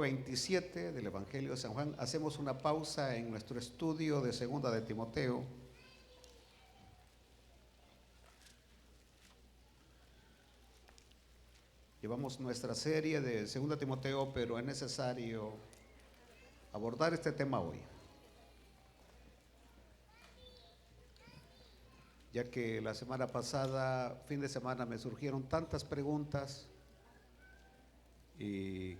27 del Evangelio de San Juan. Hacemos una pausa en nuestro estudio de Segunda de Timoteo. Llevamos nuestra serie de Segunda Timoteo, pero es necesario abordar este tema hoy, ya que la semana pasada, fin de semana, me surgieron tantas preguntas y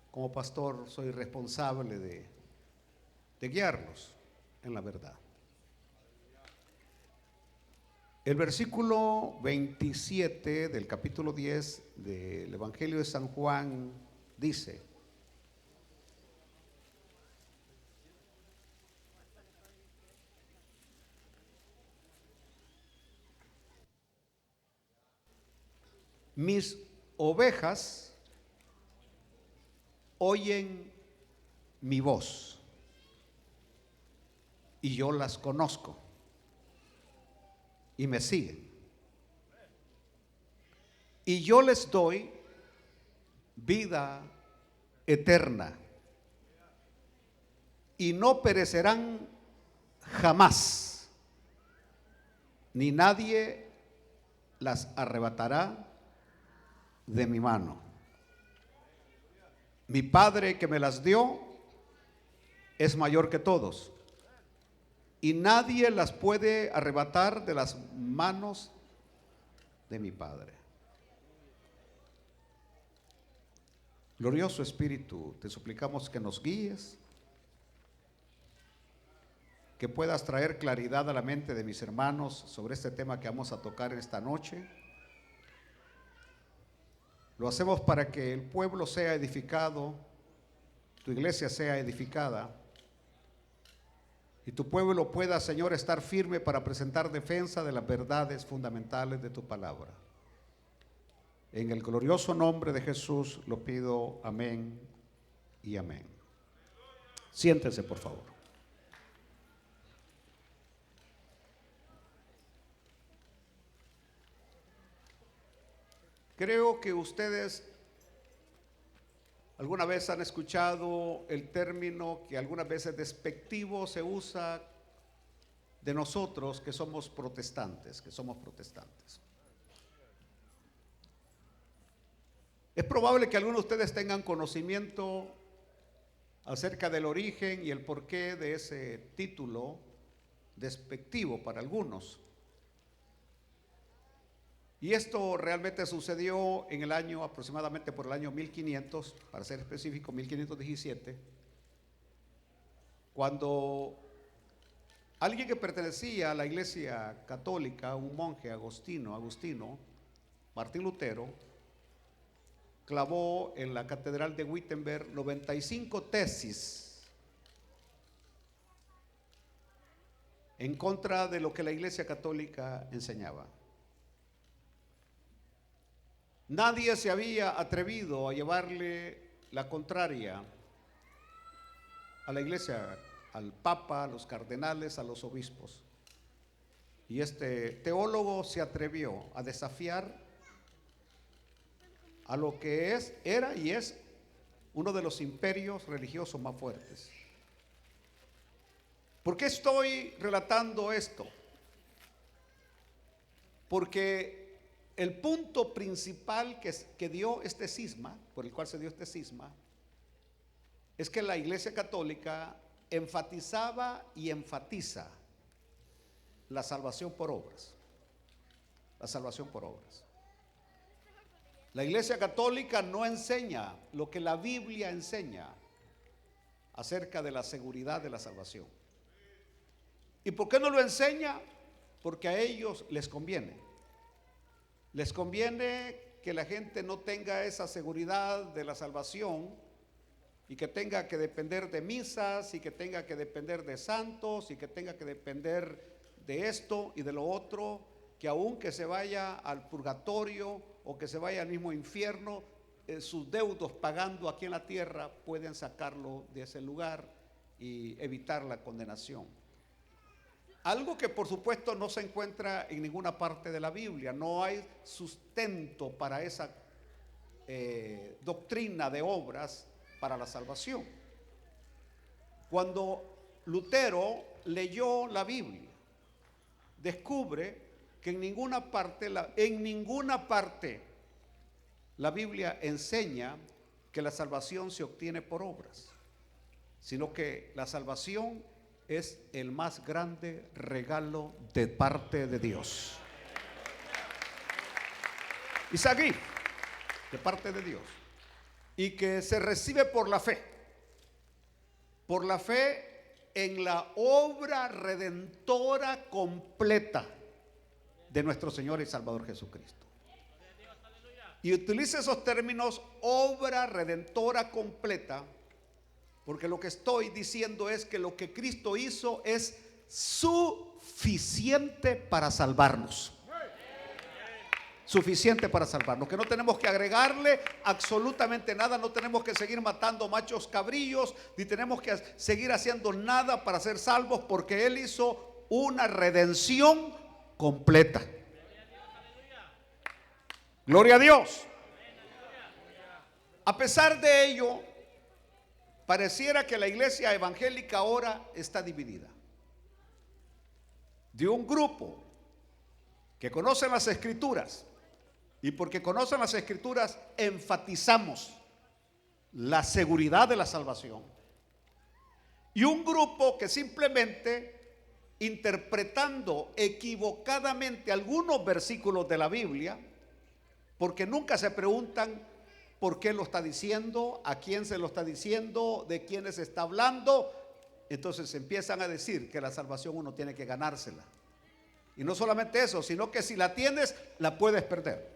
como pastor soy responsable de guiarlos en la verdad. El versículo 27 del capítulo 10 del Evangelio de San Juan dice: mis ovejas oyen mi voz y yo las conozco y me siguen, y yo les doy vida eterna y no perecerán jamás, ni nadie las arrebatará de mi mano. Mi Padre que me las dio es mayor que todos, y nadie las puede arrebatar de las manos de mi Padre. Glorioso Espíritu, te suplicamos que nos guíes, que puedas traer claridad a la mente de mis hermanos sobre este tema que vamos a tocar esta noche. Lo hacemos para que el pueblo sea edificado, tu iglesia sea edificada, y tu pueblo pueda, Señor, estar firme para presentar defensa de las verdades fundamentales de tu palabra. En el glorioso nombre de Jesús lo pido, amén y amén. Siéntense, por favor. Creo que ustedes alguna vez han escuchado el término que algunas veces despectivo se usa de nosotros que somos protestantes, Es probable que algunos de ustedes tengan conocimiento acerca del origen y el porqué de ese título despectivo para algunos. Y esto realmente sucedió en el año, aproximadamente por el año 1500, para ser específico, 1517, cuando alguien que pertenecía a la iglesia católica, un monje agustino, Martín Lutero, clavó en la catedral de Wittenberg 95 tesis en contra de lo que la iglesia católica enseñaba. Nadie se había atrevido a llevarle la contraria a la iglesia, al papa, a los cardenales, a los obispos. Y este teólogo se atrevió a desafiar a lo que era y es uno de los imperios religiosos más fuertes. ¿Por qué estoy relatando esto? Porque el punto principal que dio este cisma, por el cual se dio este cisma, es que la Iglesia Católica enfatizaba y enfatiza la salvación por obras. La salvación por obras. La Iglesia Católica no enseña lo que la Biblia enseña acerca de la seguridad de la salvación. ¿Y por qué no lo enseña? Porque a ellos les conviene. Les conviene que la gente no tenga esa seguridad de la salvación y que tenga que depender de misas y que tenga que depender de santos y que tenga que depender de esto y de lo otro, que aun que se vaya al purgatorio o que se vaya al mismo infierno, sus deudos pagando aquí en la tierra pueden sacarlo de ese lugar y evitar la condenación. Algo que por supuesto no se encuentra en ninguna parte de la Biblia. No hay sustento para esa doctrina de obras para la salvación. Cuando Lutero leyó la Biblia, descubre que en ninguna parte la Biblia enseña que la salvación se obtiene por obras, sino que la salvación es el más grande regalo de parte de Dios. Isaí, de parte de Dios, y que se recibe por la fe en la obra redentora completa de nuestro Señor y Salvador Jesucristo. Y utiliza esos términos, obra redentora completa, porque lo que estoy diciendo es que lo que Cristo hizo es suficiente para salvarnos. Suficiente para salvarnos, que no tenemos que agregarle absolutamente nada, no tenemos que seguir matando machos cabrillos, ni tenemos que seguir haciendo nada para ser salvos, porque Él hizo una redención completa. Gloria a Dios. A pesar de ello, pareciera que la iglesia evangélica ahora está dividida. De un grupo que conocen las Escrituras, y porque conocen las Escrituras enfatizamos la seguridad de la salvación, y un grupo que simplemente, interpretando equivocadamente algunos versículos de la Biblia, porque nunca se preguntan por qué lo está diciendo, a quién se lo está diciendo, de quiénes está hablando, entonces empiezan a decir que la salvación uno tiene que ganársela. Y no solamente eso, sino que si la tienes, la puedes perder.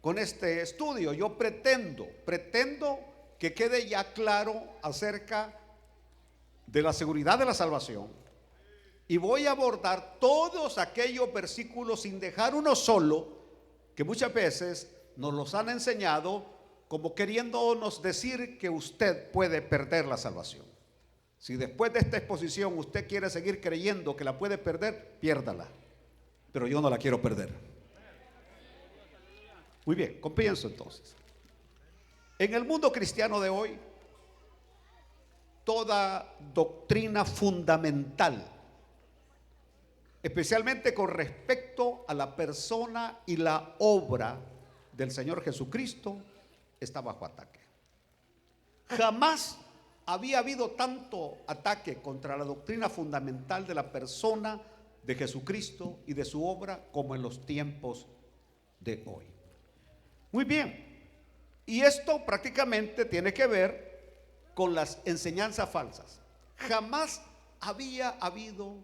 Con este estudio yo pretendo que quede ya claro acerca de la seguridad de la salvación, y voy a abordar todos aquellos versículos sin dejar uno solo, que muchas veces nos los han enseñado como queriéndonos decir que usted puede perder la salvación. Si después de esta exposición usted quiere seguir creyendo que la puede perder, piérdala, pero yo no la quiero perder. Muy bien, comienzo entonces. En el mundo cristiano de hoy, toda doctrina fundamental, especialmente con respecto a la persona y la obra del Señor Jesucristo, está bajo ataque. Jamás había habido tanto ataque contra la doctrina fundamental de la persona de Jesucristo y de su obra como en los tiempos de hoy. Muy bien, y esto prácticamente tiene que ver con las enseñanzas falsas. Jamás había habido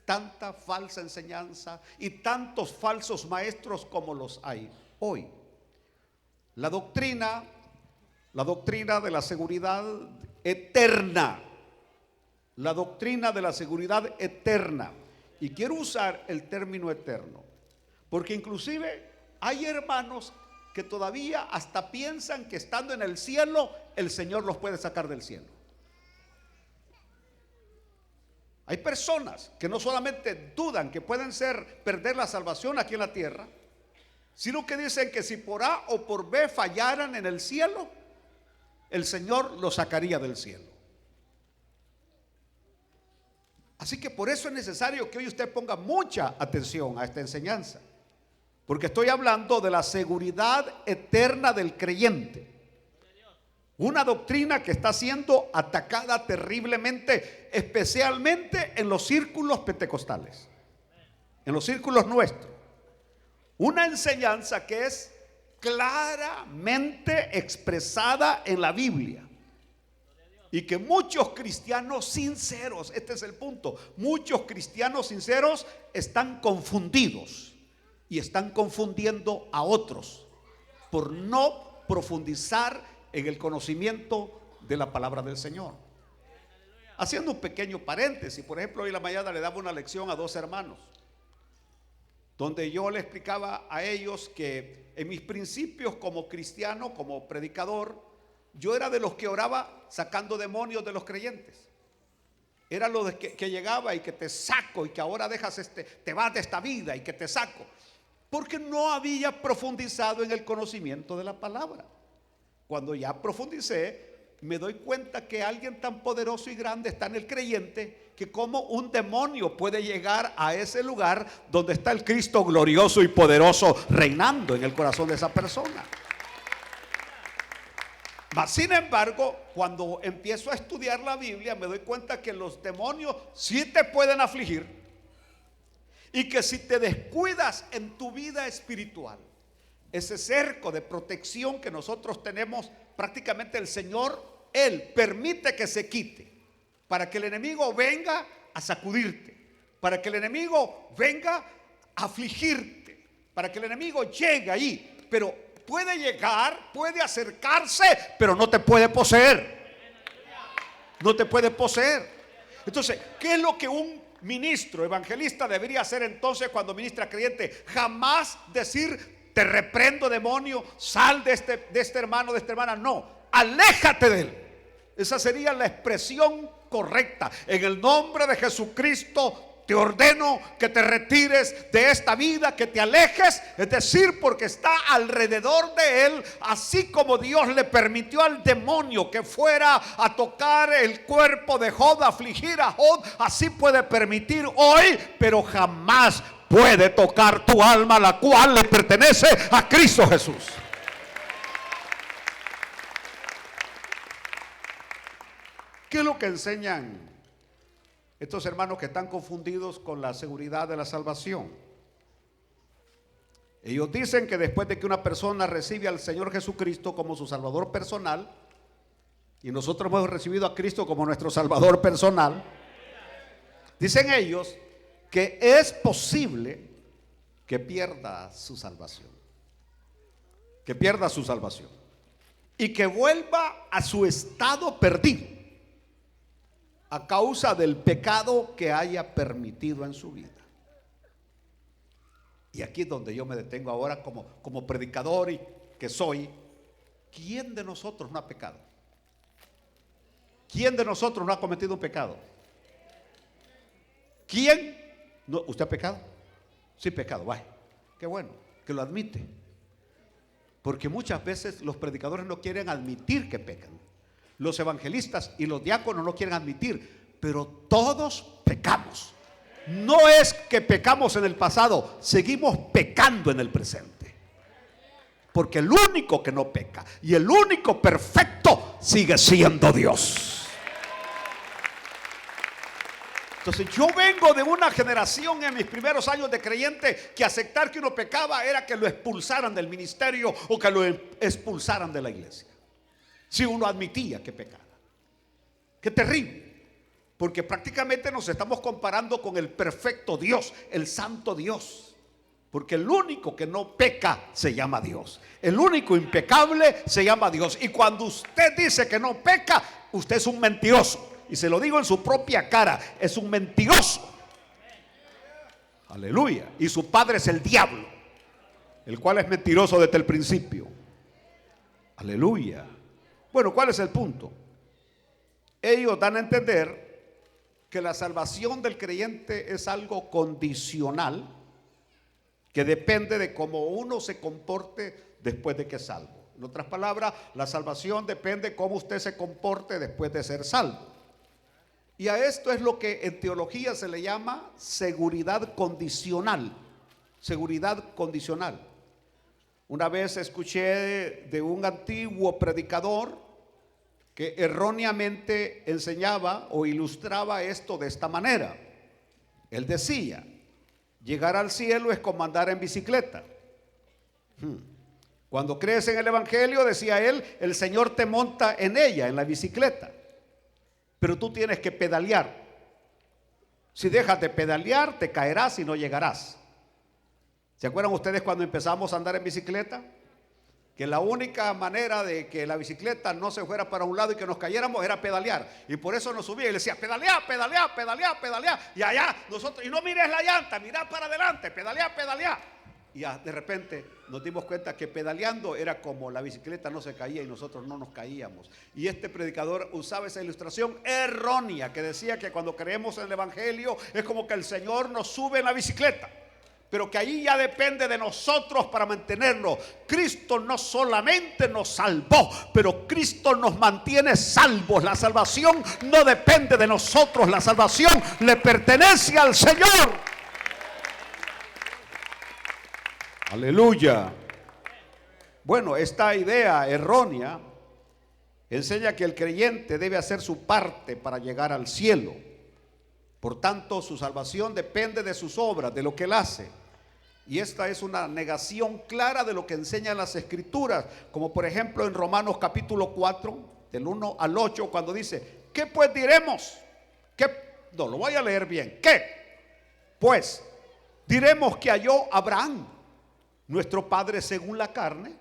tanta falsa enseñanza y tantos falsos maestros como los hay hoy. La doctrina de la seguridad eterna, la doctrina de la seguridad eterna, y quiero usar el término eterno, porque inclusive hay hermanos que todavía hasta piensan que estando en el cielo, el Señor los puede sacar del cielo. Hay personas que no solamente dudan que pueden perder la salvación aquí en la tierra, sino que dicen que si por A o por B fallaran en el cielo, el Señor los sacaría del cielo. Así que por eso es necesario que hoy usted ponga mucha atención a esta enseñanza, porque estoy hablando de la seguridad eterna del creyente. Una doctrina que está siendo atacada terriblemente, especialmente en los círculos pentecostales, en los círculos nuestros. Una enseñanza que es claramente expresada en la Biblia, y que muchos cristianos sinceros, este es el punto, muchos cristianos sinceros están confundidos y están confundiendo a otros por no profundizar en el conocimiento de la palabra del Señor. Haciendo un pequeño paréntesis, por ejemplo, hoy en la mañana le daba una lección a dos hermanos, donde yo le explicaba a ellos que en mis principios como cristiano, como predicador, yo era de los que oraba sacando demonios de los creyentes. Era lo de que llegaba y que te saco, y que ahora te vas de esta vida y que te saco, porque no había profundizado en el conocimiento de la palabra. cuando ya profundicé, me doy cuenta que alguien tan poderoso y grande está en el creyente, que como un demonio puede llegar a ese lugar donde está el Cristo glorioso y poderoso reinando en el corazón de esa persona. Mas, sin embargo, cuando empiezo a estudiar la Biblia, me doy cuenta que los demonios sí te pueden afligir, y que si te descuidas en tu vida espiritual, ese cerco de protección que nosotros tenemos, prácticamente el Señor, Él permite que se quite, para que el enemigo venga a sacudirte, para que el enemigo venga a afligirte, para que el enemigo llegue ahí. Pero puede llegar, puede acercarse, pero no te puede poseer. No te puede poseer. Entonces, ¿qué es lo que un ministro evangelista debería hacer entonces cuando ministra creyente? Jamás decir: te reprendo, demonio, sal de este hermano, de esta hermana. No, aléjate de él. Esa sería la expresión correcta. En el nombre de Jesucristo te ordeno que te retires de esta vida, que te alejes. Es decir, porque está alrededor de él, así como Dios le permitió al demonio que fuera a tocar el cuerpo de Job, a afligir a Job, así puede permitir hoy, pero jamás puede tocar tu alma, la cual le pertenece a Cristo Jesús. ¿Qué es lo que enseñan estos hermanos que están confundidos con la seguridad de la salvación? Ellos dicen que después de que una persona recibe al Señor Jesucristo como su Salvador personal, y nosotros hemos recibido a Cristo como nuestro Salvador personal, dicen ellos que es posible que pierda su salvación, que pierda su salvación y que vuelva a su estado perdido a causa del pecado que haya permitido en su vida. Y aquí es donde yo me detengo ahora como predicador y que soy. ¿Quién de nosotros no ha pecado? ¿Quién de nosotros no ha cometido un pecado? ¿Quién? No, ¿usted ha pecado? Sí, pecado, vaya. Qué bueno que lo admite. Porque muchas veces los predicadores no quieren admitir que pecan. Los evangelistas y los diáconos no quieren admitir, pero todos pecamos. No es que pecamos en el pasado, seguimos pecando en el presente. Porque el único que no peca y el único perfecto sigue siendo Dios. Entonces yo vengo de una generación en mis primeros años de creyente que aceptar que uno pecaba era que lo expulsaran del ministerio o que lo expulsaran de la iglesia. Si uno admitía que pecaba. Qué terrible. Porque prácticamente nos estamos comparando con el perfecto Dios, el santo Dios. Porque el único que no peca se llama Dios. El único impecable se llama Dios. Y cuando usted dice que no peca, usted es un mentiroso. Y se lo digo en su propia cara, es un mentiroso. Aleluya. Y su padre es el diablo, el cual es mentiroso desde el principio. Aleluya. Bueno, ¿cuál es el punto? Ellos dan a entender que la salvación del creyente es algo condicional, que depende de cómo uno se comporte después de que es salvo. En otras palabras, la salvación depende de cómo usted se comporte después de ser salvo. Y a esto es lo que en teología se le llama seguridad condicional. Seguridad condicional. Una vez escuché de un antiguo predicador que erróneamente enseñaba o ilustraba esto de esta manera. Él decía: llegar al cielo es como andar en bicicleta. Cuando crees en el evangelio, decía él, el Señor te monta en ella, en la bicicleta, pero tú tienes que pedalear. Si dejas de pedalear, te caerás y no llegarás. ¿Se acuerdan ustedes cuando empezamos a andar en bicicleta? Que la única manera de que la bicicleta no se fuera para un lado y que nos cayéramos era pedalear. Y por eso nos subía y le decía: pedalea, pedalea, pedalea, pedalea. Y allá nosotros, y no mires la llanta, mira para adelante, pedalea, pedalea. Y de repente nos dimos cuenta que pedaleando era como la bicicleta no se caía y nosotros no nos caíamos. Y este predicador usaba esa ilustración errónea que decía que cuando creemos en el evangelio es como que el Señor nos sube en la bicicleta. pero que ahí ya depende de nosotros para mantenerlo. Cristo no solamente nos salvó, pero Cristo nos mantiene salvos. La salvación no depende de nosotros, la salvación le pertenece al Señor. Aleluya. Bueno, esta idea errónea enseña que el creyente debe hacer su parte para llegar al cielo. Por tanto, su salvación depende de sus obras, de lo que él hace. Y esta es una negación clara de lo que enseñan las Escrituras, como por ejemplo en Romanos capítulo 4, del 1 al 8, cuando dice: ¿qué pues diremos? No, lo voy a leer bien. ¿Qué? Pues diremos que halló Abraham, nuestro padre según la carne,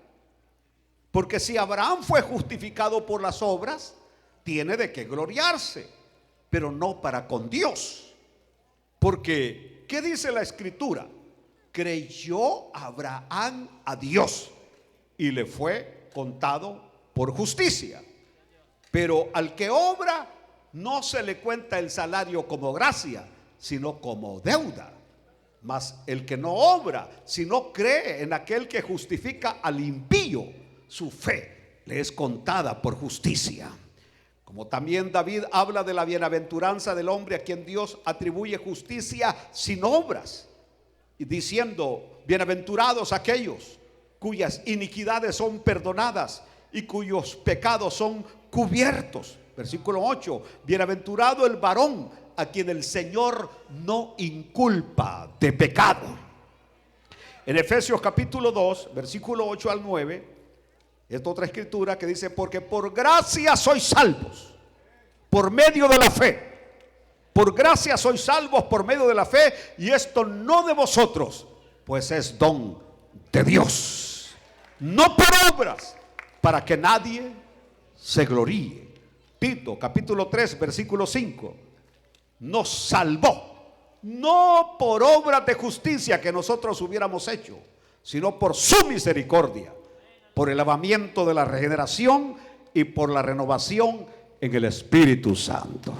porque si Abraham fue justificado por las obras, tiene de qué gloriarse, pero no para con Dios. Porque, ¿qué dice la Escritura? Creyó Abraham a Dios y le fue contado por justicia. Pero al que obra no se le cuenta el salario como gracia, sino como deuda. Mas el que no obra, sino cree en aquel que justifica al impío, su fe le es contada por justicia. Como también David habla de la bienaventuranza del hombre a quien Dios atribuye justicia sin obras, y diciendo: bienaventurados aquellos cuyas iniquidades son perdonadas y cuyos pecados son cubiertos. Versículo 8: bienaventurado el varón a quien el Señor no inculpa de pecado. En Efesios capítulo 2, versículo 8 al 9, esta otra escritura que dice: porque por gracia sois salvos por medio de la fe. Por gracia sois salvos por medio de la fe, y esto no de vosotros, pues es don de Dios, no por obras, para que nadie se gloríe. Tito capítulo 3 versículo 5: nos salvó no por obras de justicia que nosotros hubiéramos hecho, sino por su misericordia, por el lavamiento de la regeneración y por la renovación en el Espíritu Santo.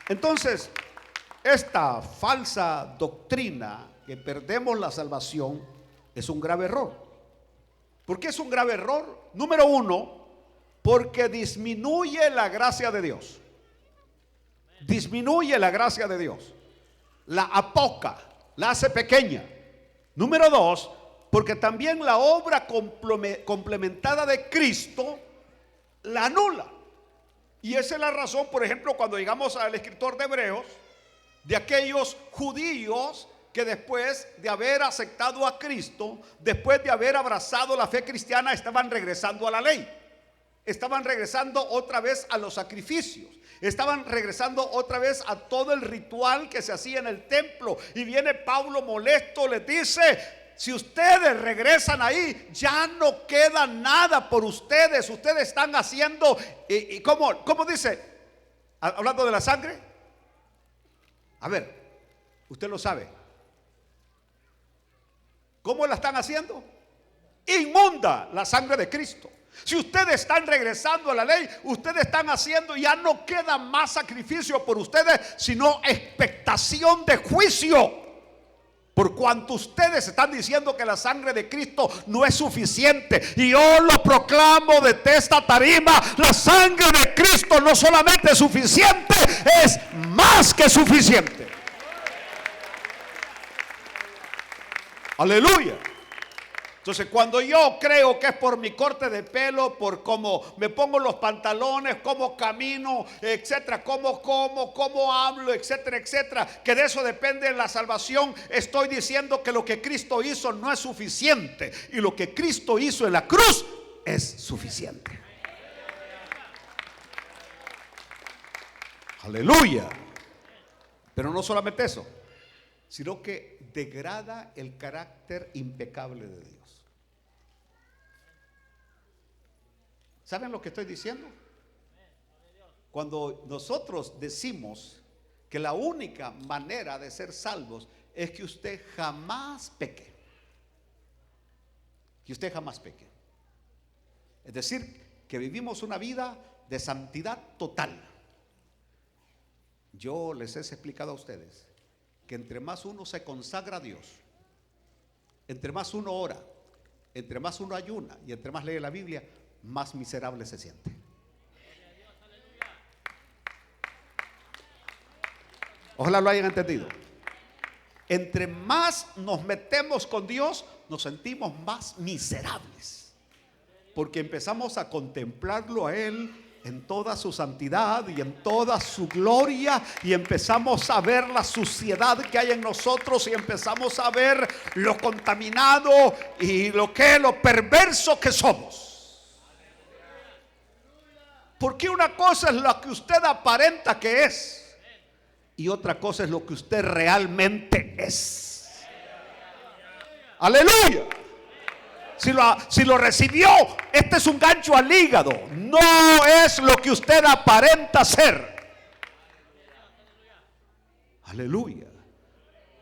Entonces, esta falsa doctrina que perdemos la salvación es un grave error. ¿Por qué es un grave error? Número uno, porque disminuye la gracia de Dios. Disminuye la gracia de Dios, la apoca, la hace pequeña. Número dos, porque también la obra complementada de Cristo la anula. Y esa es la razón, por ejemplo, cuando llegamos al escritor de Hebreos, de aquellos judíos que después de haber aceptado a Cristo, después de haber abrazado la fe cristiana, estaban regresando a la ley. Estaban regresando otra vez a los sacrificios. Estaban regresando otra vez a todo el ritual que se hacía en el templo. Y viene Pablo molesto, les dice: si ustedes regresan ahí, ya no queda nada por ustedes. Ustedes están haciendo, y ¿cómo dice? Hablando de la sangre. A ver, usted lo sabe. ¿Cómo la están haciendo? Inmunda la sangre de Cristo. Si ustedes están regresando a la ley, ustedes están haciendo, ya no queda más sacrificio por ustedes, sino expectación de juicio. Por cuanto ustedes están diciendo que la sangre de Cristo no es suficiente, y yo lo proclamo desde esta tarima: la sangre de Cristo no solamente es suficiente, es más que suficiente. Aleluya. Entonces, cuando yo creo que es por mi corte de pelo, por cómo me pongo los pantalones, cómo camino, etcétera, cómo hablo, etcétera, etcétera, que de eso depende la salvación, estoy diciendo que lo que Cristo hizo no es suficiente, y lo que Cristo hizo en la cruz es suficiente. Aleluya. Pero no solamente eso, sino que degrada el carácter impecable de Dios. ¿Saben lo que estoy diciendo? Cuando nosotros decimos que la única manera de ser salvos es que usted jamás peque. Que usted jamás peque. Es decir, que vivimos una vida de santidad total. Yo les he explicado a ustedes que entre más uno se consagra a Dios, entre más uno ora, entre más uno ayuna y entre más lee la Biblia, más miserable se siente. Ojalá lo hayan entendido. Entre más nos metemos con Dios, nos sentimos más miserables, porque empezamos a contemplarlo a Él en toda su santidad y en toda su gloria, y empezamos a ver la suciedad que hay en nosotros, y empezamos a ver lo contaminado y lo perverso que somos. Porque una cosa es lo que usted aparenta que es, y otra cosa es lo que usted realmente es. Aleluya. Si lo recibió, este es un gancho al hígado. No es lo que usted aparenta ser. Aleluya.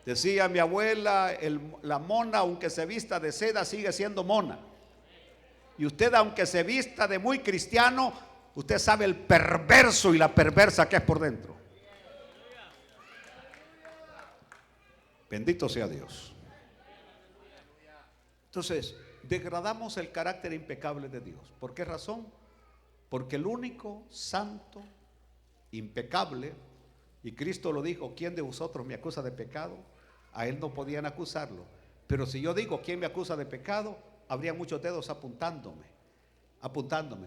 Decía mi abuela, la mona, aunque se vista de seda, sigue siendo mona. Y usted, aunque se vista de muy cristiano, usted sabe el perverso y la perversa que es por dentro. Bendito sea Dios. Entonces, degradamos el carácter impecable de Dios. ¿Por qué razón? Porque el único santo, impecable, y Cristo lo dijo: ¿quién de vosotros me acusa de pecado? A él no podían acusarlo. Pero si yo digo: ¿quién me acusa de pecado?, habría muchos dedos apuntándome.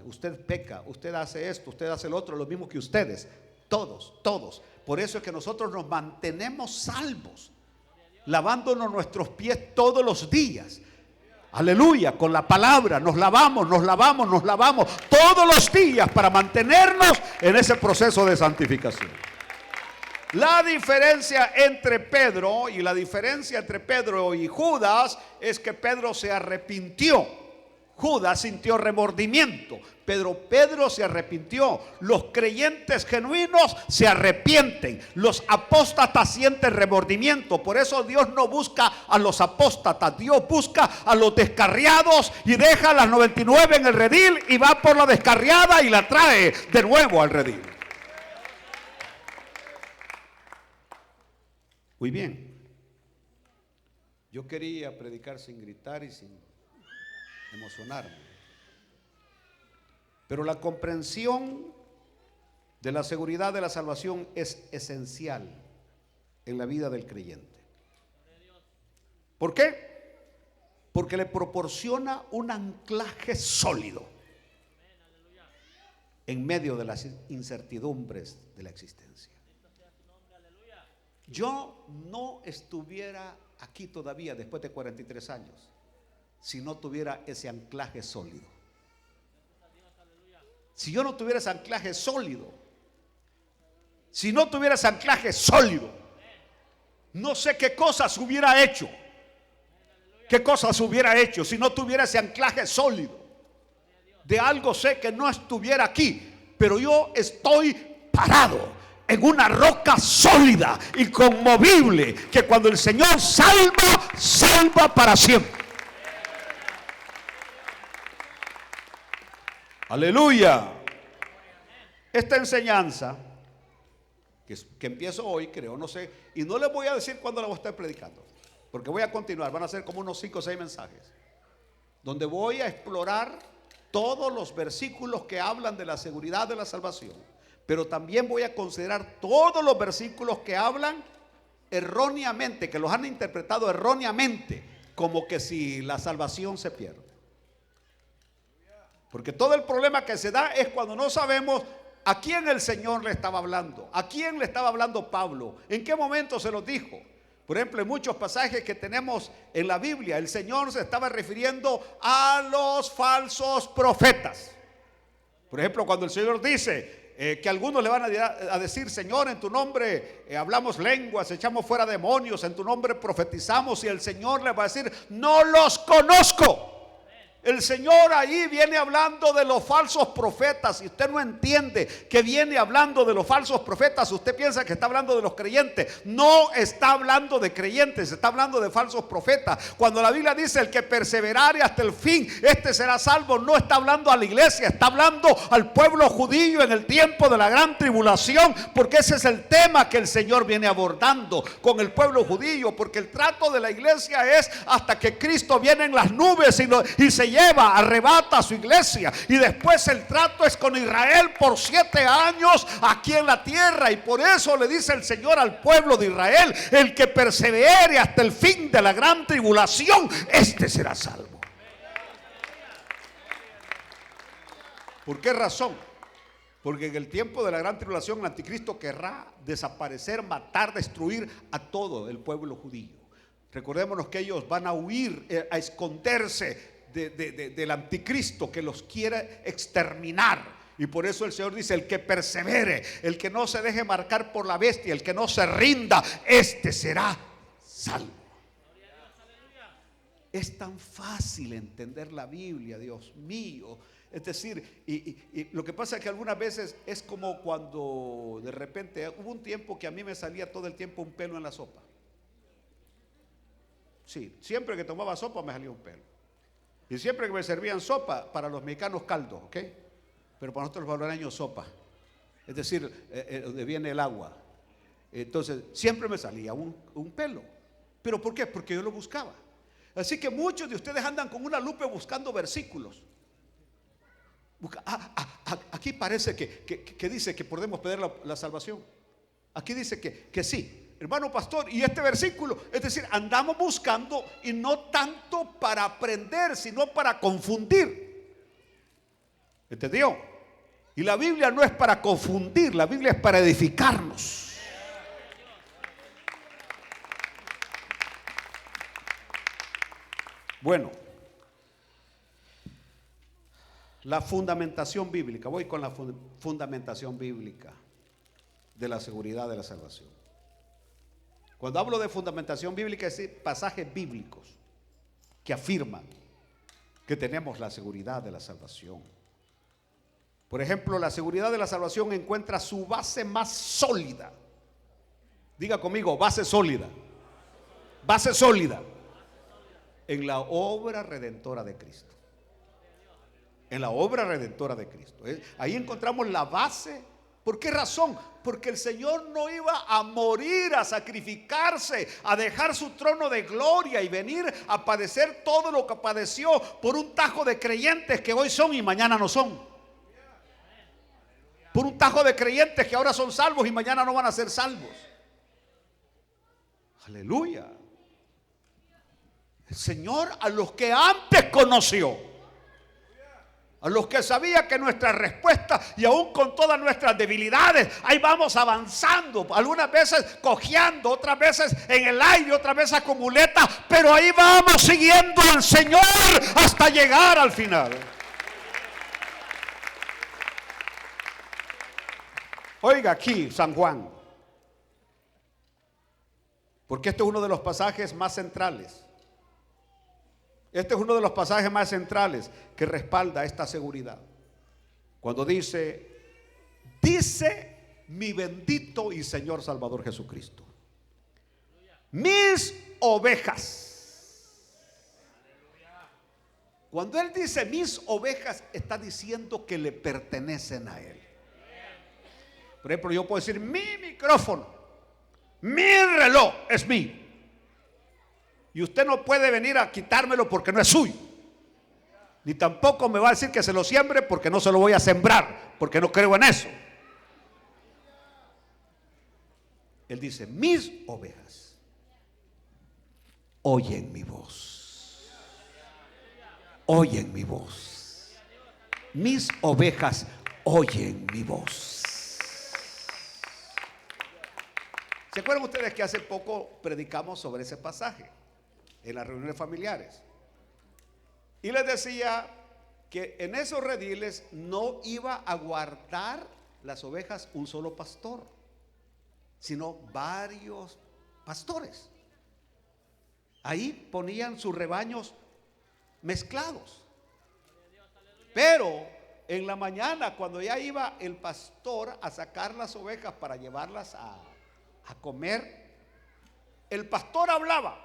Usted peca, usted hace esto, usted hace lo otro, lo mismo que ustedes. Todos. Por eso es que nosotros nos mantenemos salvos, lavándonos nuestros pies todos los días. Aleluya, con la palabra nos lavamos todos los días para mantenernos en ese proceso de santificación. La diferencia entre Pedro y Judas es que Pedro se arrepintió. Judas sintió remordimiento. Pedro se arrepintió. Los creyentes genuinos se arrepienten. Los apóstatas sienten remordimiento. Por eso Dios no busca a los apóstatas. Dios busca a los descarriados y deja a las 99 en el redil y va por la descarriada y la trae de nuevo al redil. Muy bien. Yo quería predicar sin gritar y sin emocionarme, pero la comprensión de la seguridad de la salvación es esencial en la vida del creyente. ¿Por qué? Porque le proporciona un anclaje sólido en medio de las incertidumbres de la existencia. Yo no estuviera aquí todavía después de 43 años si no tuviera ese anclaje sólido. Si yo no tuviera ese anclaje sólido, no sé qué cosas hubiera hecho. Si no tuviera ese anclaje sólido. De algo sé que no estuviera aquí, pero yo estoy parado en una roca sólida, inconmovible, que cuando el Señor salva para siempre. Aleluya. Esta enseñanza que empiezo hoy, creo, no sé, y no les voy a decir cuándo la voy a estar predicando, porque voy a continuar. Van a ser como unos 5 o 6 mensajes donde voy a explorar todos los versículos que hablan de la seguridad de la salvación, pero también voy a considerar todos los versículos que hablan erróneamente, que los han interpretado erróneamente, como que si la salvación se pierde. Porque todo el problema que se da es cuando no sabemos a quién el Señor le estaba hablando, a quién le estaba hablando Pablo, en qué momento se los dijo. Por ejemplo, en muchos pasajes que tenemos en la Biblia, el Señor se estaba refiriendo a los falsos profetas. Por ejemplo, cuando el Señor dice que algunos le van a decir: Señor, en tu nombre hablamos lenguas, echamos fuera demonios, en tu nombre profetizamos, y el Señor le va a decir: no los conozco. El Señor ahí viene hablando de los falsos profetas. Si usted no entiende que viene hablando de los falsos profetas, usted piensa que está hablando de los creyentes. No está hablando de creyentes, está hablando de falsos profetas. Cuando la Biblia dice el que perseverare hasta el fin, este será salvo, no está hablando a la iglesia, está hablando al pueblo judío en el tiempo de la gran tribulación, porque ese es el tema que el Señor viene abordando con el pueblo judío, porque el trato de la iglesia es hasta que Cristo viene en las nubes y se lleva, arrebata a su iglesia, y después el trato es con Israel por 7 años aquí en la tierra. Y por eso le dice el Señor al pueblo de Israel: el que persevere hasta el fin de la gran tribulación, este será salvo. ¿Por qué razón? Porque en el tiempo de la gran tribulación el anticristo querrá desaparecer, matar, destruir a todo el pueblo judío. Recordémonos que ellos van a huir, a esconderse del anticristo que los quiere exterminar. Y por eso el Señor dice: el que persevere, el que no se deje marcar por la bestia, el que no se rinda, este será salvo. Es tan fácil entender la Biblia, Dios mío. Es decir, y lo que pasa es que algunas veces es como cuando de repente hubo un tiempo que a mí me salía todo el tiempo un pelo en la sopa. Sí, siempre que tomaba sopa me salía un pelo. Y siempre que me servían sopa, para los mexicanos caldo, ¿ok? Pero para nosotros los salvadoreños sopa. Es decir, donde viene el agua. Entonces, siempre me salía un pelo. ¿Pero por qué? Porque yo lo buscaba. Así que muchos de ustedes andan con una lupa buscando versículos. Aquí parece que dice que podemos pedir la salvación. Aquí dice que sí. Hermano pastor, y este versículo, es decir, andamos buscando, y no tanto para aprender, sino para confundir. ¿Entendió? Y la Biblia no es para confundir, la Biblia es para edificarnos. Bueno, la fundamentación bíblica. Voy con la fundamentación bíblica de la seguridad de la salvación. Cuando hablo de fundamentación bíblica, es decir, pasajes bíblicos que afirman que tenemos la seguridad de la salvación. Por ejemplo, la seguridad de la salvación encuentra su base más sólida. Diga conmigo: base sólida. Base sólida en la obra redentora de Cristo. En la obra redentora de Cristo. Ahí encontramos la base. ¿Por qué razón? Porque el Señor no iba a morir, a sacrificarse, a dejar su trono de gloria y venir a padecer todo lo que padeció por un tajo de creyentes que hoy son y mañana no son. Por un tajo de creyentes que ahora son salvos y mañana no van a ser salvos. Aleluya. El Señor a los que antes conoció, a los que sabía que nuestra respuesta, y aún con todas nuestras debilidades, ahí vamos avanzando, algunas veces cojeando, otras veces en el aire, otras veces con muletas, pero ahí vamos siguiendo al Señor hasta llegar al final. Oiga aquí San Juan, porque este es uno de los pasajes más centrales. Este es uno de los pasajes más centrales que respalda esta seguridad. Cuando dice mi bendito y Señor Salvador Jesucristo: mis ovejas. Cuando Él dice mis ovejas, está diciendo que le pertenecen a Él. Por ejemplo, yo puedo decir: mi micrófono, mi reloj es mío. Y usted no puede venir a quitármelo porque no es suyo. Ni tampoco me va a decir que se lo siembre porque no se lo voy a sembrar, porque no creo en eso. Él dice: mis ovejas oyen mi voz. Oyen mi voz. Mis ovejas oyen mi voz. ¿Se acuerdan ustedes que hace poco predicamos sobre ese pasaje en las reuniones familiares? Y les decía que en esos rediles no iba a guardar las ovejas un solo pastor, sino varios pastores. Ahí ponían sus rebaños mezclados. Pero en la mañana, cuando ya iba el pastor a sacar las ovejas para llevarlas a comer, el pastor hablaba.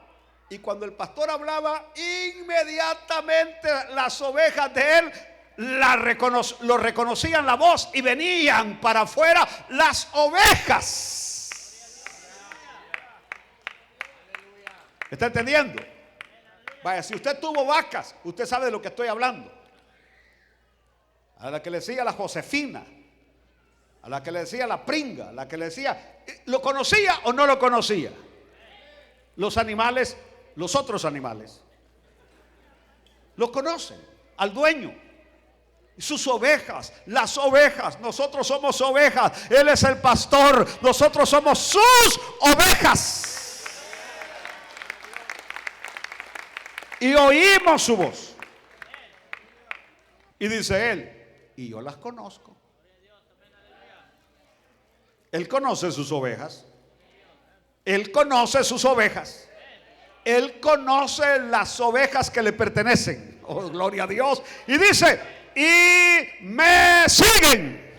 Y cuando el pastor hablaba, inmediatamente las ovejas de él lo reconocían la voz y venían para afuera las ovejas. ¿Está entendiendo? Vaya, si usted tuvo vacas, usted sabe de lo que estoy hablando. A la que le decía la Josefina, a la que le decía la Pringa, a la que le decía, ¿lo conocía o no lo conocía? Los animales, los otros animales, lo conocen al dueño. Sus ovejas, las ovejas, nosotros somos ovejas, Él es el pastor, nosotros somos sus ovejas. Y oímos su voz. Y dice Él, y yo las conozco. Él conoce sus ovejas. Él conoce sus ovejas. Él conoce las ovejas que le pertenecen. Oh, gloria a Dios. Y dice, y me siguen.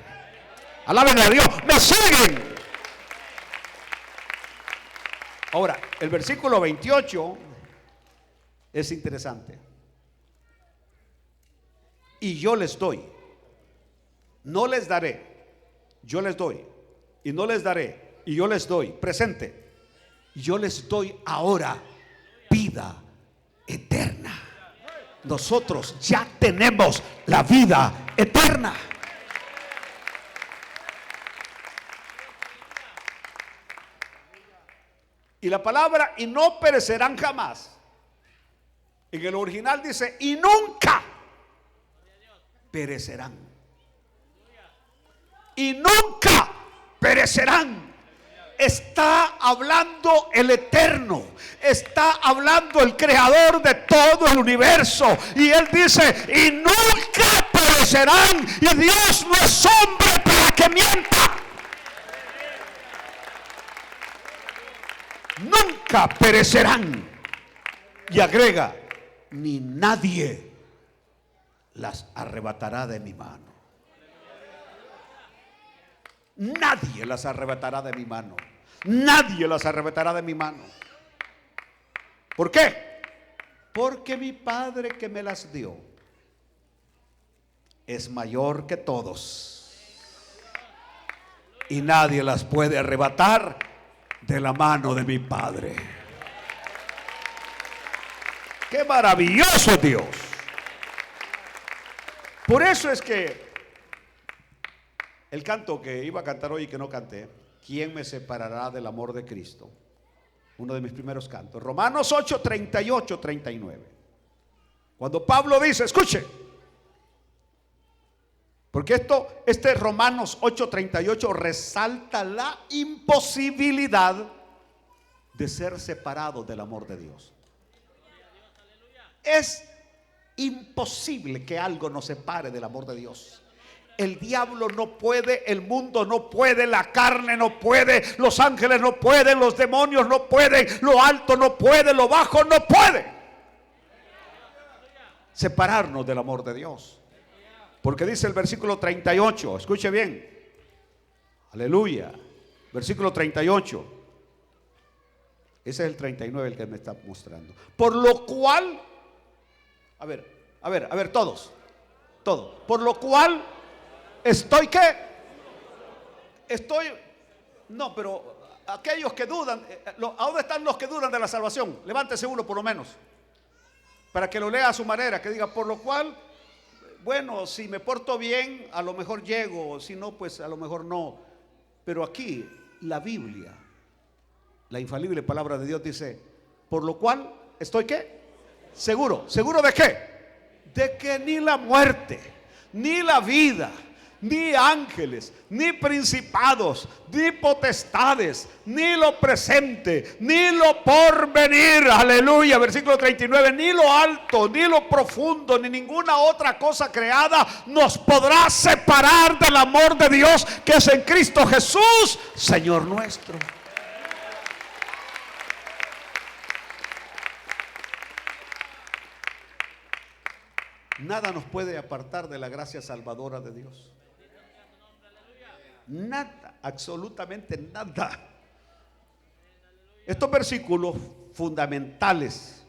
Alaben a Dios, me siguen. Ahora, el versículo 28 es interesante. Y yo les doy. No les daré. Yo les doy. Y no les daré. Y yo les doy. Presente. Yo les doy ahora vida eterna. Nosotros ya tenemos la vida eterna. Y la palabra y no perecerán jamás. En el original dice y nunca perecerán. Y nunca perecerán. Está hablando el Eterno, está hablando el Creador de todo el universo. Y Él dice, y nunca perecerán. Y Dios no es hombre para que mienta. Nunca perecerán. Y agrega, ni nadie las arrebatará de mi mano. Nadie las arrebatará de mi mano. Nadie las arrebatará de mi mano. ¿Por qué? Porque mi Padre que me las dio es mayor que todos. Y nadie las puede arrebatar de la mano de mi Padre. ¡Qué maravilloso Dios! Por eso es que el canto que iba a cantar hoy y que no canté, ¿quién me separará del amor de Cristo? Uno de mis primeros cantos, Romanos 8, 38, 39. Cuando Pablo dice, escuche, porque este Romanos 8, 38 resalta la imposibilidad de ser separado del amor de Dios. Es imposible que algo nos separe del amor de Dios. El diablo no puede, el mundo no puede, la carne no puede, los ángeles no pueden, los demonios no pueden, lo alto no puede, lo bajo no puede separarnos del amor de Dios. Porque dice el versículo 38, escuche bien, aleluya, versículo 38, ese es el 39 el que me está mostrando. Por lo cual, a ver, todos, por lo cual estoy no, pero aquellos que dudan, ¿a dónde están los que dudan de la salvación? Levántese uno por lo menos, para que lo lea a su manera, que diga, por lo cual, bueno, si me porto bien, a lo mejor llego, si no, pues a lo mejor no. Pero aquí, la Biblia, la infalible palabra de Dios dice, por lo cual, ¿estoy qué? Seguro. ¿Seguro de qué? De que ni la muerte, ni la vida, ni ángeles, ni principados, ni potestades, ni lo presente, ni lo porvenir, aleluya, versículo 39, ni lo alto, ni lo profundo, ni ninguna otra cosa creada nos podrá separar del amor de Dios que es en Cristo Jesús, Señor nuestro. nada nos puede apartar de la gracia salvadora de Dios. Nada, absolutamente nada. Estos versículos fundamentales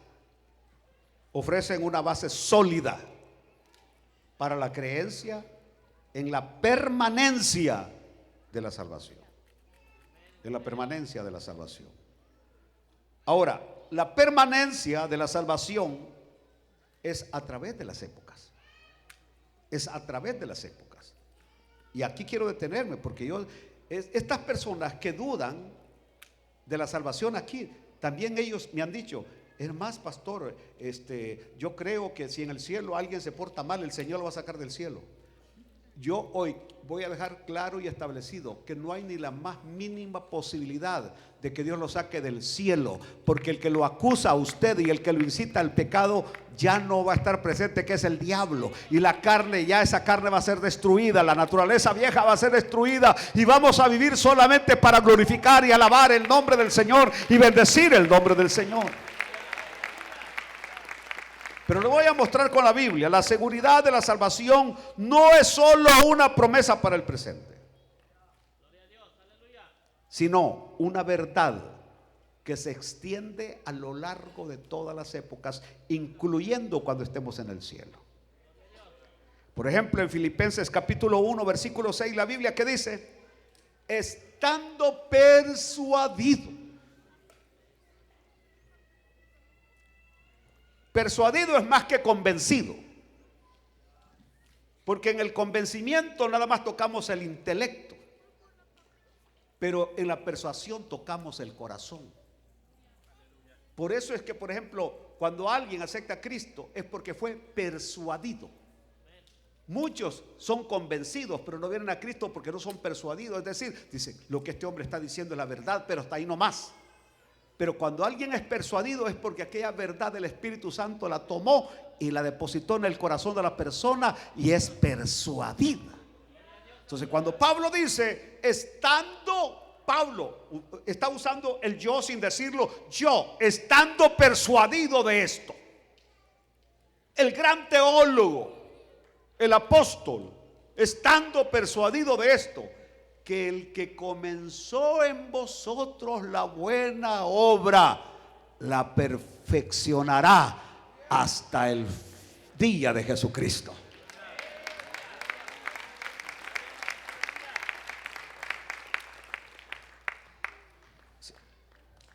ofrecen una base sólida para la creencia en la permanencia de la salvación. En la permanencia de la salvación. Ahora, la permanencia de la salvación es a través de las épocas. Es a través de las épocas. Y aquí quiero detenerme porque estas personas que dudan de la salvación aquí, también ellos me han dicho, es más, pastor, yo creo que si en el cielo alguien se porta mal, el Señor lo va a sacar del cielo. Yo hoy voy a dejar claro y establecido que no hay ni la más mínima posibilidad de que Dios lo saque del cielo, porque el que lo acusa a usted y el que lo incita al pecado ya no va a estar presente, que es el diablo, y la carne, ya esa carne va a ser destruida, la naturaleza vieja va a ser destruida y vamos a vivir solamente para glorificar y alabar el nombre del Señor y bendecir el nombre del Señor. Pero le voy a mostrar con la Biblia, la seguridad de la salvación no es solo una promesa para el presente, sino una verdad que se extiende a lo largo de todas las épocas, incluyendo cuando estemos en el cielo. Por ejemplo, en Filipenses capítulo 1, versículo 6, la Biblia que dice, estando persuadido. Persuadido es más que convencido, porque en el convencimiento nada más tocamos el intelecto, pero en la persuasión tocamos el corazón. Por eso es que, por ejemplo, cuando alguien acepta a Cristo es porque fue persuadido. Muchos son convencidos, pero no vienen a Cristo porque no son persuadidos. Es decir, dicen, lo que este hombre está diciendo es la verdad, pero hasta ahí no más. Pero cuando alguien es persuadido es porque aquella verdad del Espíritu Santo la tomó y la depositó en el corazón de la persona y es persuadida. Entonces, cuando Pablo dice, Pablo está usando el yo sin decirlo, yo, estando persuadido de esto. El gran teólogo, el apóstol, estando persuadido de esto, que el que comenzó en vosotros la buena obra, la perfeccionará hasta el día de Jesucristo.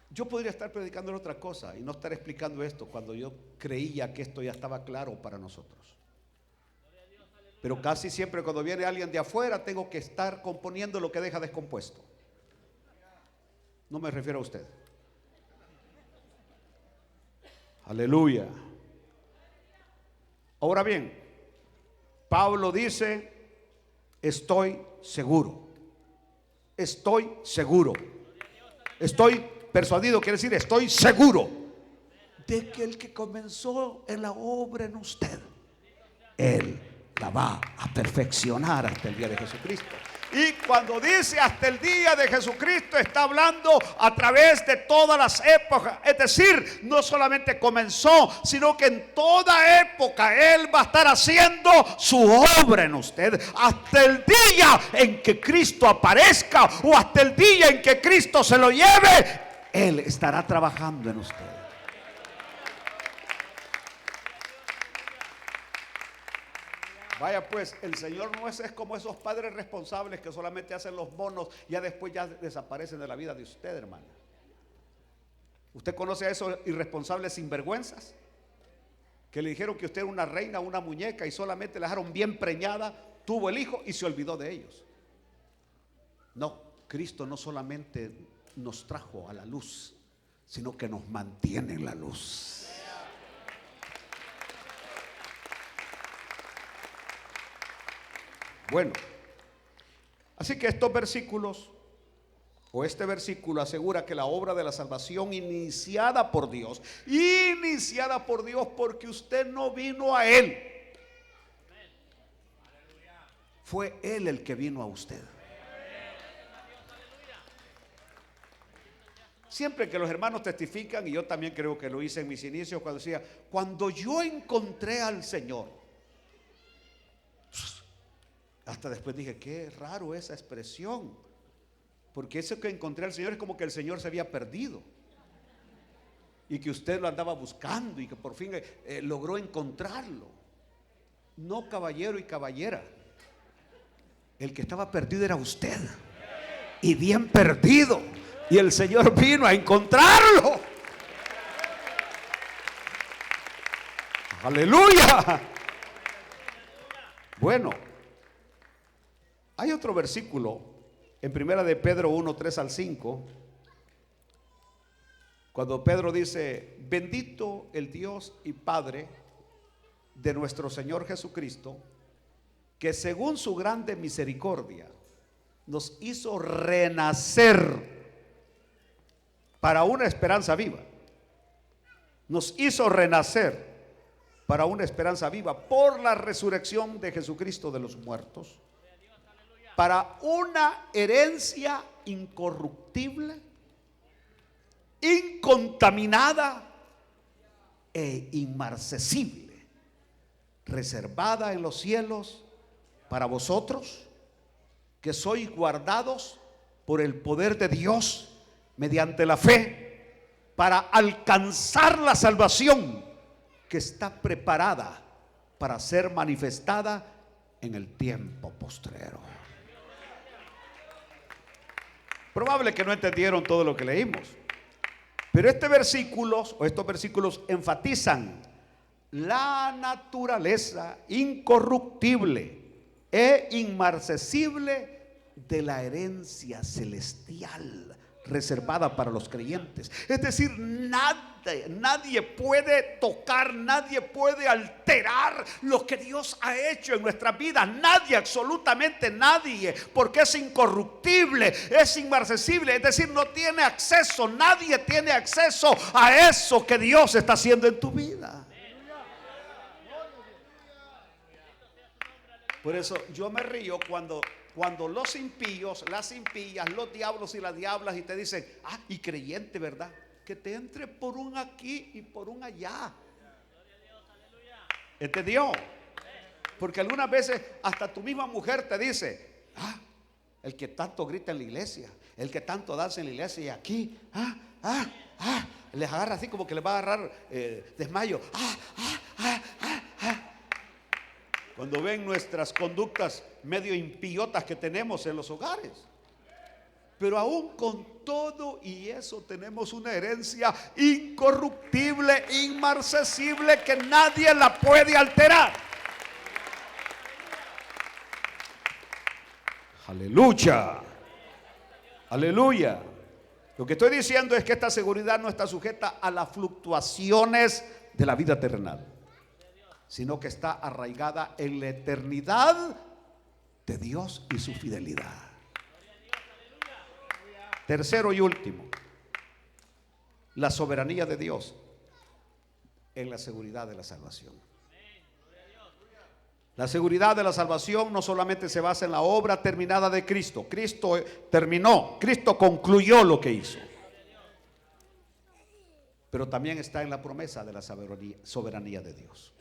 Yo podría estar predicando otra cosa y no estar explicando esto cuando yo creía que esto ya estaba claro para nosotros. Pero casi siempre cuando viene alguien de afuera tengo que estar componiendo lo que deja descompuesto. No me refiero a usted. Aleluya. Ahora bien, Pablo dice, estoy seguro. Estoy seguro. Estoy persuadido, quiere decir estoy seguro de que el que comenzó en la obra en usted, Él la va a perfeccionar hasta el día de Jesucristo. Y cuando dice hasta el día de Jesucristo, está hablando a través de todas las épocas. Es decir, no solamente comenzó, sino que en toda época Él va a estar haciendo su obra en usted. Hasta el día en que Cristo aparezca o hasta el día en que Cristo se lo lleve, Él estará trabajando en usted. Vaya pues, el Señor no es como esos padres responsables que solamente hacen los bonos y ya después ya desaparecen de la vida de usted, hermana. ¿Usted conoce a esos irresponsables sinvergüenzas? Que le dijeron que usted era una reina, una muñeca y solamente la dejaron bien preñada, tuvo el hijo y se olvidó de ellos. No, Cristo no solamente nos trajo a la luz, sino que nos mantiene en la luz. Bueno, así que estos versículos, o este versículo asegura que la obra de la salvación iniciada por Dios porque usted no vino a Él, fue Él el que vino a usted. Siempre que los hermanos testifican, y yo también creo que lo hice en mis inicios, cuando decía, cuando yo encontré al Señor, Hasta después dije, qué raro esa expresión, porque eso que encontré al Señor es como que el Señor se había perdido y que usted lo andaba buscando y que por fin logró encontrarlo. No, caballero y caballera, el que estaba perdido era usted, y bien perdido, y el Señor vino a encontrarlo. Aleluya. Bueno, hay otro versículo en primera de Pedro 1, 3 al 5, cuando Pedro dice: bendito el Dios y Padre de nuestro Señor Jesucristo, que según su grande misericordia nos hizo renacer para una esperanza viva. Nos hizo renacer para una esperanza viva por la resurrección de Jesucristo de los muertos, para una herencia incorruptible, incontaminada e inmarcesible, reservada en los cielos para vosotros, que sois guardados por el poder de Dios mediante la fe, para alcanzar la salvación que está preparada para ser manifestada en el tiempo postrero. Probable que no entendieron todo lo que leímos, pero estos versículos enfatizan la naturaleza incorruptible e inmarcesible de la herencia celestial reservada para los creyentes. Es decir, nadie puede tocar, nadie puede alterar lo que Dios ha hecho en nuestra vida. Nadie, absolutamente nadie, porque es incorruptible, es inmarcesible. Es decir, no tiene acceso, nadie tiene acceso a eso que Dios está haciendo en tu vida. Por eso yo me río cuando los impíos, las impías, los diablos y las diablas, y te dicen: y creyente, ¿verdad? Que te entre por un aquí y por un allá. ¿Entendió? Porque algunas veces hasta tu misma mujer te dice: el que tanto grita en la iglesia, el que tanto danza en la iglesia, y aquí, les agarra así como que les va a agarrar desmayo. Cuando ven nuestras conductas medio impíotas que tenemos en los hogares. Pero aún con todo y eso tenemos una herencia incorruptible, inmarcesible, que nadie la puede alterar. Aleluya. Aleluya. Lo que estoy diciendo es que esta seguridad no está sujeta a las fluctuaciones de la vida terrenal, sino que está arraigada en la eternidad de Dios y su fidelidad. Tercero y último, la soberanía de Dios en la seguridad de la salvación. La seguridad de la salvación no solamente se basa en la obra terminada de Cristo. Cristo terminó, Cristo concluyó lo que hizo, pero también está en la promesa de la soberanía de Dios.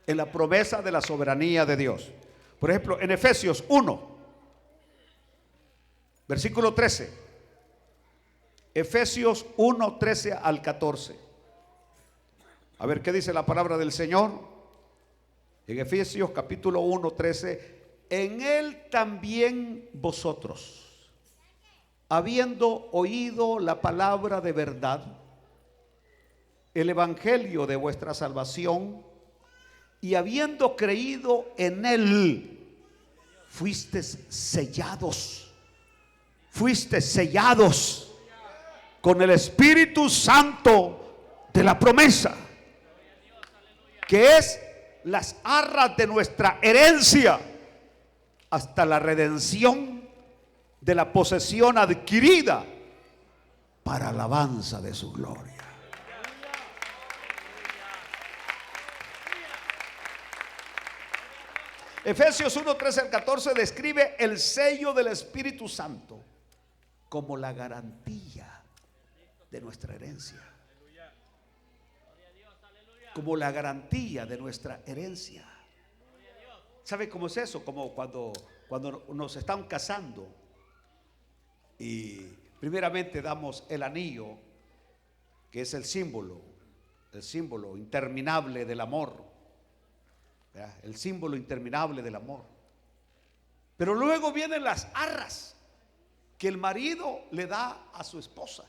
En la promesa de la soberanía de Dios. Por ejemplo, en Efesios 1, versículo 13. Efesios 1, 13 al 14. A ver qué dice la palabra del Señor. En Efesios capítulo 1, 13. En él también vosotros, habiendo oído la palabra de verdad, el evangelio de vuestra salvación, y habiendo creído en él, fuisteis sellados con el Espíritu Santo de la promesa, que es las arras de nuestra herencia, hasta la redención de la posesión adquirida para alabanza de su gloria. Efesios 1, 13 al 14 describe el sello del Espíritu Santo como la garantía de nuestra herencia. Como la garantía de nuestra herencia. ¿Sabe cómo es eso? Como cuando nos están casando y primeramente damos el anillo, que es el símbolo interminable del amor, ¿verdad? El símbolo interminable del amor. Pero luego vienen las arras que el marido le da a su esposa.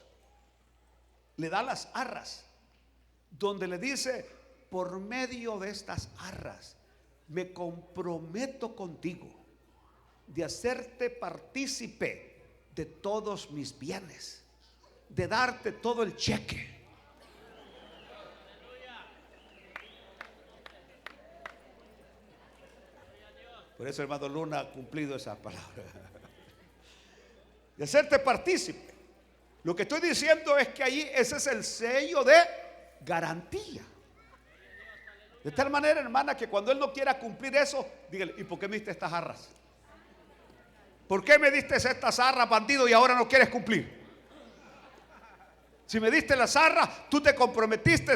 Le da las arras, donde le dice: por medio de estas arras me comprometo contigo de hacerte partícipe de todos mis bienes, de darte todo el cheque. Por eso hermano Luna ha cumplido esa palabra, de hacerte partícipe. Lo que estoy diciendo es que ahí ese es el sello de garantía. De tal manera, hermana, que cuando él no quiera cumplir eso, dígale: ¿y por qué me diste estas arras? ¿Por qué me diste estas arras, bandido, y ahora no quieres cumplir? Si me diste las arras, tú te comprometiste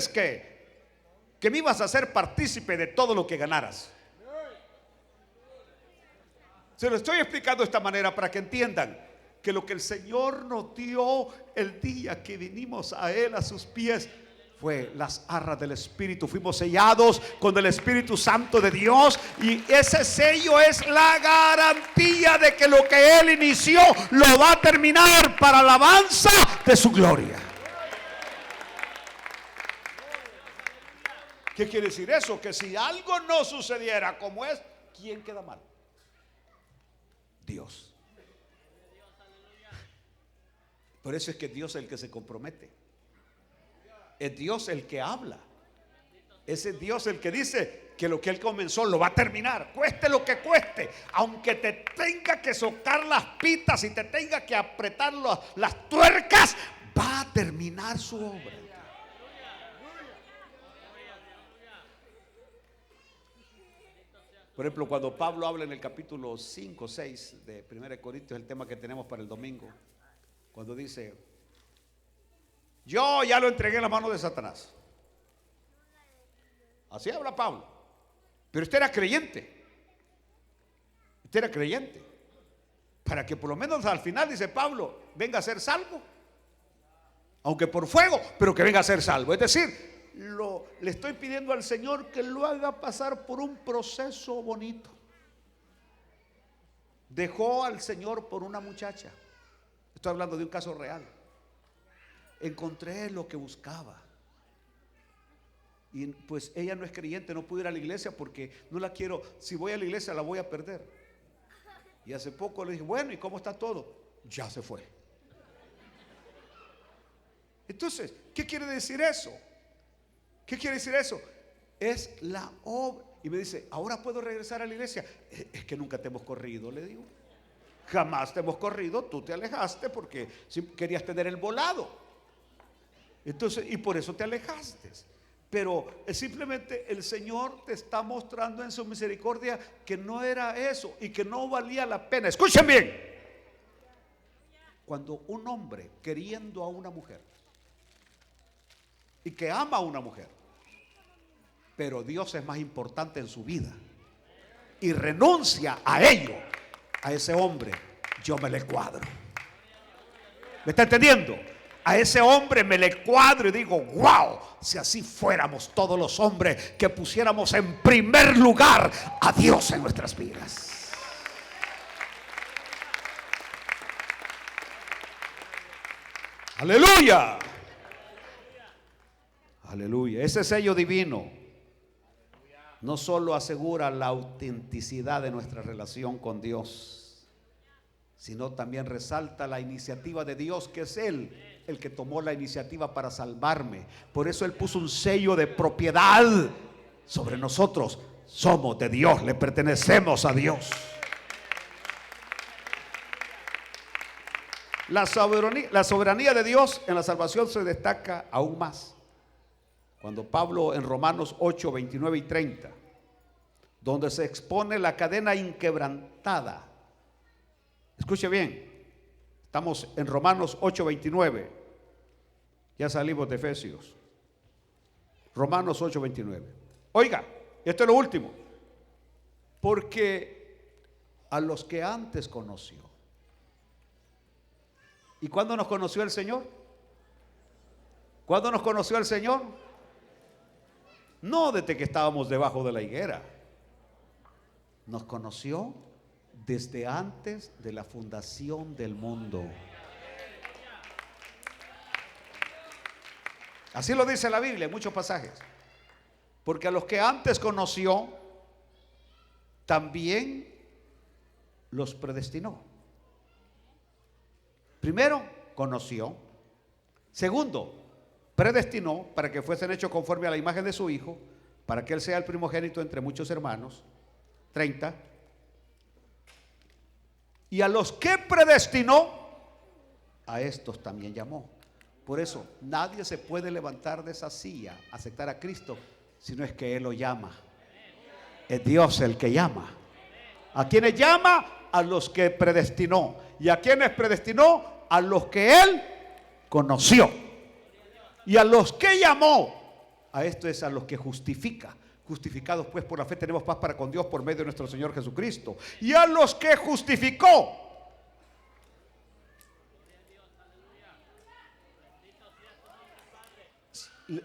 que me ibas a hacer partícipe de todo lo que ganaras. Se lo estoy explicando de esta manera para que entiendan que lo que el Señor nos dio el día que vinimos a Él, a sus pies, fue las arras del Espíritu. Fuimos sellados con el Espíritu Santo de Dios, y ese sello es la garantía de que lo que Él inició lo va a terminar para alabanza de su gloria. ¿Qué quiere decir eso? Que si algo no sucediera como es, ¿quién queda mal? Dios. Por eso es que Dios es el que se compromete. Es Dios el que habla. Ese Dios el que dice que lo que Él comenzó lo va a terminar, cueste lo que cueste. Aunque te tenga que socar las pitas y te tenga que apretar las tuercas, va a terminar su obra. Por ejemplo, cuando Pablo habla en el capítulo 5, 6 de 1 Corintios, el tema que tenemos para el domingo, cuando dice: yo ya lo entregué en la mano de Satanás. Así habla Pablo. Pero usted era creyente. Usted era creyente. Para que por lo menos al final, dice Pablo, venga a ser salvo. Aunque por fuego, pero que venga a ser salvo. Es decir, le estoy pidiendo al Señor que lo haga pasar por un proceso bonito. Dejó al Señor por una muchacha. Estoy hablando de un caso real. Encontré lo que buscaba. Y pues ella no es creyente, no pudo ir a la iglesia porque no la quiero. Si voy a la iglesia la voy a perder. Y hace poco le dije: bueno, ¿y cómo está todo? Ya se fue. Entonces, ¿qué quiere decir eso? ¿Qué quiere decir eso? Es la obra. Y me dice: ¿ahora puedo regresar a la iglesia? Es que nunca te hemos corrido, le digo. Jamás te hemos corrido, tú te alejaste porque querías tener el volado. Entonces, y por eso te alejaste. Pero simplemente el Señor te está mostrando en su misericordia que no era eso y que no valía la pena. Escuchen bien. Cuando un hombre queriendo a una mujer y que ama a una mujer, pero Dios es más importante en su vida y renuncia a ello, a ese hombre yo me le cuadro. ¿Me está entendiendo? A ese hombre me le cuadro y digo: wow, si así fuéramos todos los hombres, que pusiéramos en primer lugar a Dios en nuestras vidas. Aleluya. Aleluya. Ese sello divino no solo asegura la autenticidad de nuestra relación con Dios, sino también resalta la iniciativa de Dios, que es Él el que tomó la iniciativa para salvarme. Por eso Él puso un sello de propiedad sobre nosotros. Somos de Dios, le pertenecemos a Dios. La soberanía de Dios en la salvación se destaca aún más cuando Pablo en Romanos 8, 29 y 30, donde se expone la cadena inquebrantada. Escuche bien. Estamos en Romanos 8, 29. Ya salimos de Efesios. Romanos 8, 29. Oiga, esto es lo último. Porque a los que antes conoció. ¿Y cuándo nos conoció el Señor? ¿Cuándo nos conoció el Señor? No desde que estábamos debajo de la higuera. Nos conoció desde antes de la fundación del mundo. Así lo dice la Biblia en muchos pasajes. Porque a los que antes conoció, también los predestinó. Primero, conoció. Segundo, predestinó para que fuesen hechos conforme a la imagen de su Hijo, para que Él sea el primogénito entre muchos hermanos. 30. Y a los que predestinó, a estos también llamó. Por eso, nadie se puede levantar de esa silla, aceptar a Cristo, si no es que Él lo llama. Es Dios el que llama. ¿A quienes llama? A los que predestinó. ¿Y a quienes predestinó? A los que Él conoció. Y a los que llamó, a esto es a los que justifica. Justificados pues por la fe tenemos paz para con Dios por medio de nuestro Señor Jesucristo. Y a los que justificó,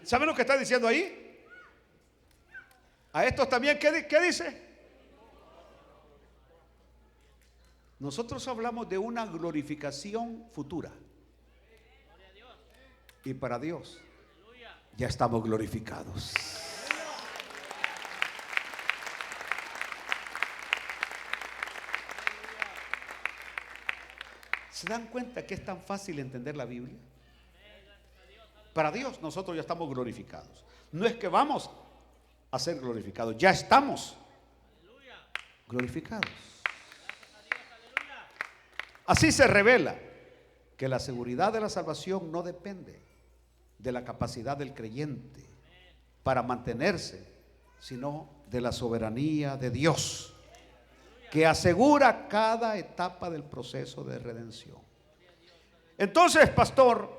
¿saben lo que está diciendo ahí? A estos también, ¿qué dice? Nosotros hablamos de una glorificación futura. Y para Dios ya estamos glorificados. ¿Se dan cuenta que es tan fácil entender la Biblia? Para Dios nosotros ya estamos glorificados. No es que vamos a ser glorificados, ya estamos glorificados. Así se revela que la seguridad de la salvación no depende de la capacidad del creyente para mantenerse, sino de la soberanía de Dios, que asegura cada etapa del proceso de redención. Entonces, pastor,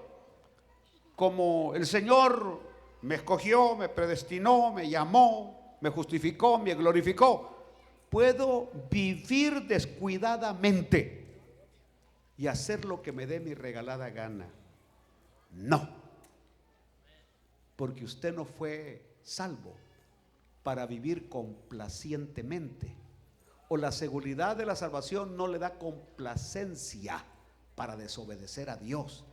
como el Señor me escogió, me predestinó, me llamó, me justificó, me glorificó, ¿puedo vivir descuidadamente y hacer lo que me dé mi regalada gana? No, porque usted no fue salvo para vivir complacientemente, o la seguridad de la salvación no le da complacencia para desobedecer a Dios.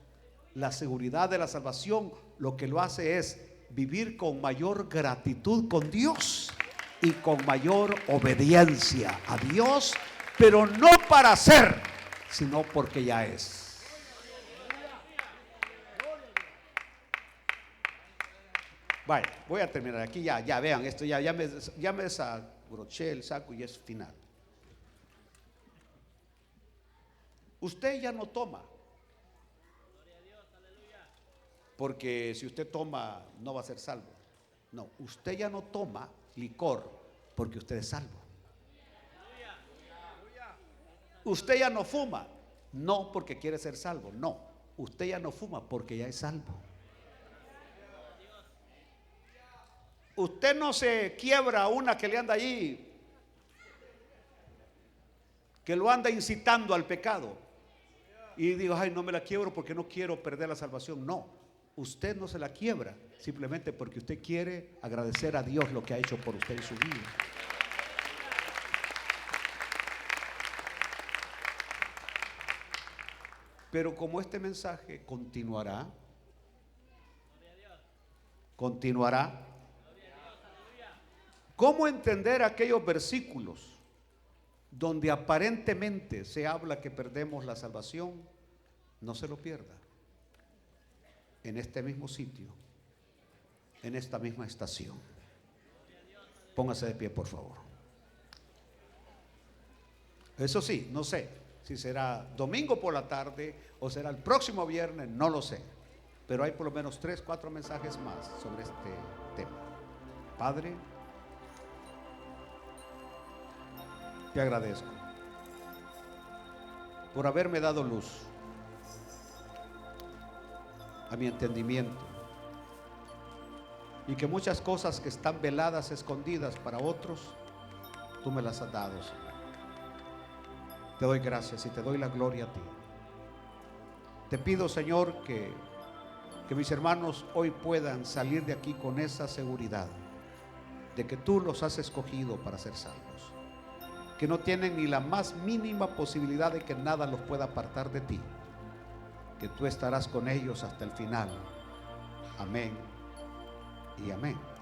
La seguridad de la salvación lo que lo hace es vivir con mayor gratitud con Dios y con mayor obediencia a Dios, pero no para hacer, sino porque ya es. Vaya, voy a terminar aquí, ya vean esto, ya me desabroché el saco y es final. Usted ya no toma, porque si usted toma no va a ser salvo. No, usted ya no toma licor porque usted es salvo. Usted ya no fuma, no porque quiere ser salvo, no, usted ya no fuma porque ya es salvo. Usted no se quiebra una que le anda allí, que lo anda incitando al pecado, y digo, ay, no me la quiebro porque no quiero perder la salvación. No, usted no se la quiebra simplemente porque usted quiere agradecer a Dios lo que ha hecho por usted en su vida. Pero como este mensaje continuará, ¿cómo entender aquellos versículos donde aparentemente se habla que perdemos la salvación? No se lo pierda. En este mismo sitio, en esta misma estación. Póngase de pie, por favor. Eso sí, no sé si será domingo por la tarde o será el próximo viernes, no lo sé. Pero hay por lo menos 3, 4 mensajes más sobre este tema. Padre, te agradezco por haberme dado luz a mi entendimiento, y que muchas cosas que están veladas, escondidas para otros, tú me las has dado, Señor. Te doy gracias y te doy la gloria a ti. Te pido, Señor, que mis hermanos hoy puedan salir de aquí con esa seguridad de que tú los has escogido para ser salvos, que no tienen ni la más mínima posibilidad de que nada los pueda apartar de ti, que tú estarás con ellos hasta el final. Amén y amén.